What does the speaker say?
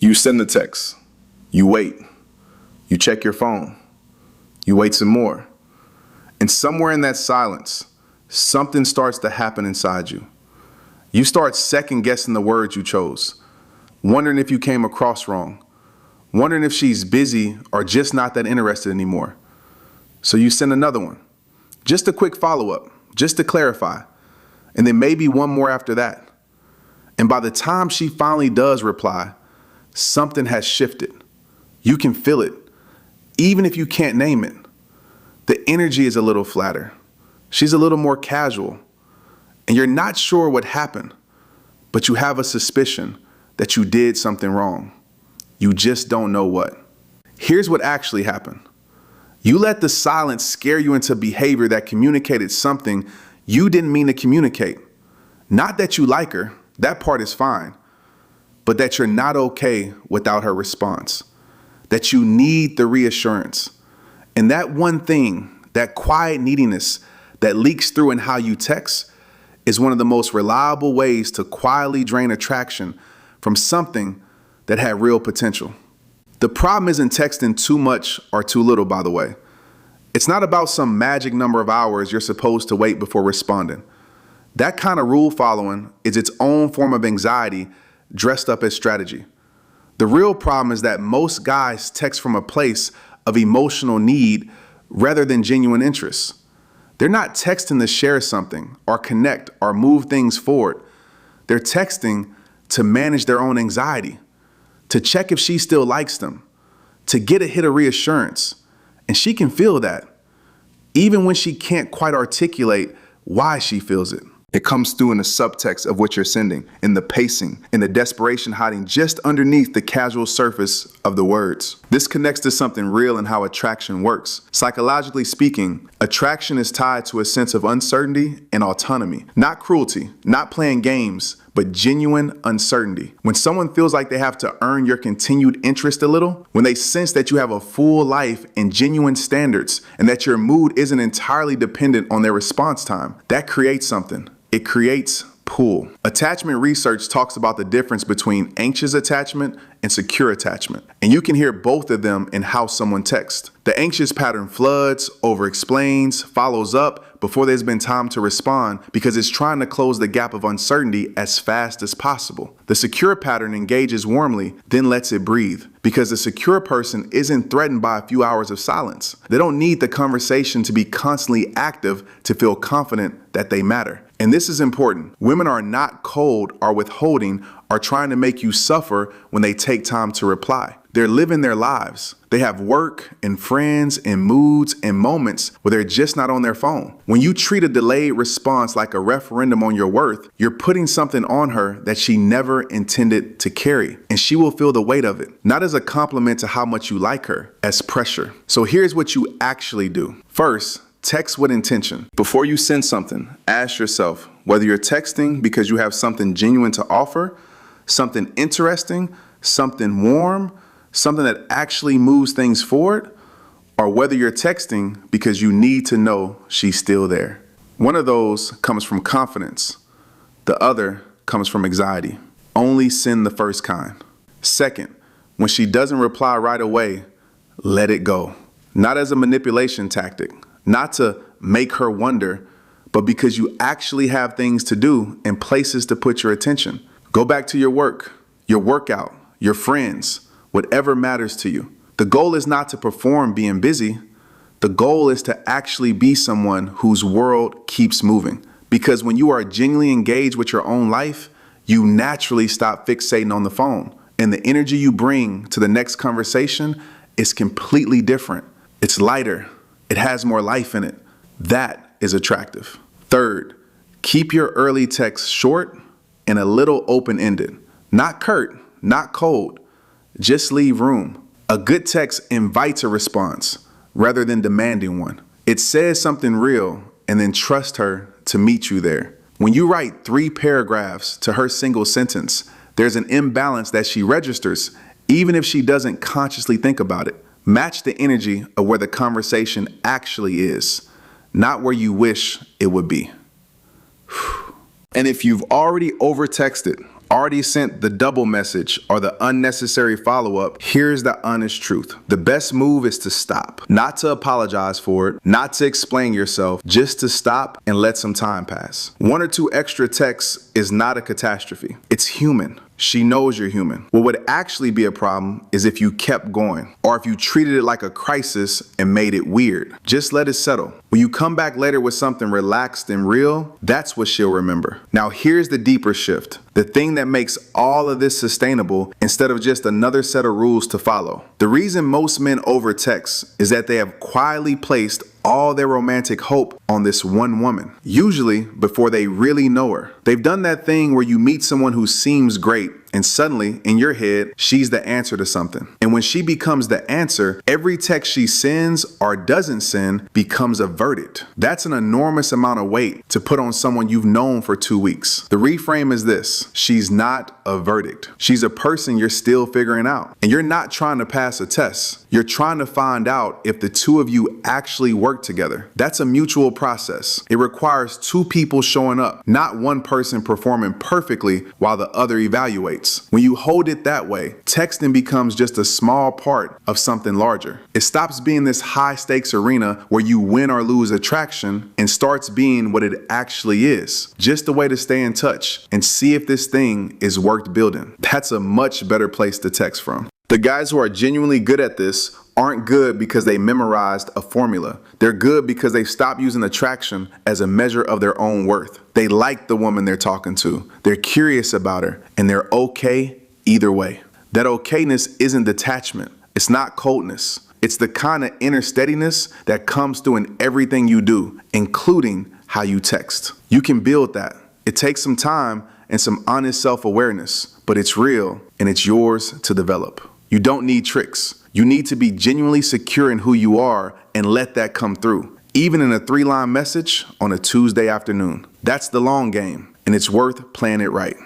You send the text, you wait, you check your phone, you wait some more. And somewhere in that silence, something starts to happen inside you. You start second guessing the words you chose, wondering if you came across wrong, wondering if she's busy or just not that interested anymore. So you send another one, just a quick follow-up, just to clarify, and then maybe one more after that. And by the time she finally does reply, something has shifted. You can feel it, even if you can't name it. The energy is a little flatter. She's a little more casual. And you're not sure what happened, but you have a suspicion that you did something wrong. You just don't know what. Here's what actually happened. You let the silence scare you into behavior that communicated something you didn't mean to communicate. Not that you like her, that part is fine, but that you're not okay without her response, that you need the reassurance. And that one thing, that quiet neediness that leaks through in how you text, is one of the most reliable ways to quietly drain attraction from something that had real potential. The problem isn't texting too much or too little, by the way. It's not about some magic number of hours you're supposed to wait before responding. That kind of rule following is its own form of anxiety dressed up as strategy. The real problem is that most guys text from a place of emotional need rather than genuine interest. They're not texting to share something or connect or move things forward. They're texting to manage their own anxiety, to check if she still likes them, to get a hit of reassurance. And she can feel that, even when she can't quite articulate why she feels it. It comes through in the subtext of what you're sending, in the pacing, in the desperation hiding just underneath the casual surface of the words. This connects to something real in how attraction works. Psychologically speaking, attraction is tied to a sense of uncertainty and autonomy. Not cruelty, not playing games, but genuine uncertainty. When someone feels like they have to earn your continued interest a little, when they sense that you have a full life and genuine standards, and that your mood isn't entirely dependent on their response time, that creates something. It creates pull. Attachment research talks about the difference between anxious attachment and secure attachment. And you can hear both of them in how someone texts. The anxious pattern floods, over-explains, follows up before there's been time to respond because it's trying to close the gap of uncertainty as fast as possible. The secure pattern engages warmly, then lets it breathe because the secure person isn't threatened by a few hours of silence. They don't need the conversation to be constantly active to feel confident that they matter. And this is important. Women are not cold or withholding or trying to make you suffer when they take time to reply. They're living their lives. They have work and friends and moods and moments where they're just not on their phone. When you treat a delayed response like a referendum on your worth, you're putting something on her that she never intended to carry, and she will feel the weight of it, not as a compliment to how much you like her, as pressure. So here's what you actually do. First, text with intention. Before you send something, ask yourself whether you're texting because you have something genuine to offer, something interesting, something warm, something that actually moves things forward, or whether you're texting because you need to know she's still there. One of those comes from confidence. The other comes from anxiety. Only send the first kind. Second, when she doesn't reply right away, let it go. Not as a manipulation tactic, not to make her wonder, but because you actually have things to do and places to put your attention. Go back to your work, your workout, your friends, whatever matters to you. The goal is not to perform being busy. The goal is to actually be someone whose world keeps moving. Because when you are genuinely engaged with your own life, you naturally stop fixating on the phone. And the energy you bring to the next conversation is completely different. It's lighter. It has more life in it. That is attractive. Third, keep your early texts short and a little open-ended. Not curt, not cold. Just leave room. A good text invites a response rather than demanding one. It says something real and then trust her to meet you there. When you write 3 paragraphs to her single sentence, there's an imbalance that she registers even if she doesn't consciously think about it. Match the energy of where the conversation actually is, not where you wish it would be. And if you've already over-texted already sent the double message or the unnecessary follow-up, here's the honest truth. The best move is to stop. Not to apologize for it, not to explain yourself, just to stop and let some time pass. 1 or 2 extra texts is not a catastrophe. It's human. She knows you're human. What would actually be a problem is if you kept going, or if you treated it like a crisis and made it weird. Just let it settle. When you come back later with something relaxed and real, that's what she'll remember. Now here's the deeper shift. The thing that makes all of this sustainable instead of just another set of rules to follow. The reason most men over-text is that they have quietly placed all their romantic hope on this one woman, usually before they really know her. They've done that thing where you meet someone who seems great and suddenly, in your head, she's the answer to something. And when she becomes the answer, every text she sends or doesn't send becomes a verdict. That's an enormous amount of weight to put on someone you've known for 2 weeks. The reframe is this: she's not a verdict. She's a person you're still figuring out. And you're not trying to pass a test. You're trying to find out if the two of you actually work together. That's a mutual process. It requires 2 people showing up, not one person performing perfectly while the other evaluates. When you hold it that way, texting becomes just a small part of something larger. It stops being this high stakes arena where you win or lose attraction and starts being what it actually is. Just a way to stay in touch and see if this thing is worth building. That's a much better place to text from. The guys who are genuinely good at this aren't good because they memorized a formula. They're good because they stopped using attraction as a measure of their own worth. They like the woman they're talking to. They're curious about her, and they're okay either way. That okayness isn't detachment. It's not coldness. It's the kind of inner steadiness that comes through in everything you do, including how you text. You can build that. It takes some time and some honest self-awareness, but it's real and it's yours to develop. You don't need tricks. You need to be genuinely secure in who you are and let that come through, even in a 3-line message on a Tuesday afternoon. That's the long game, and it's worth playing it right.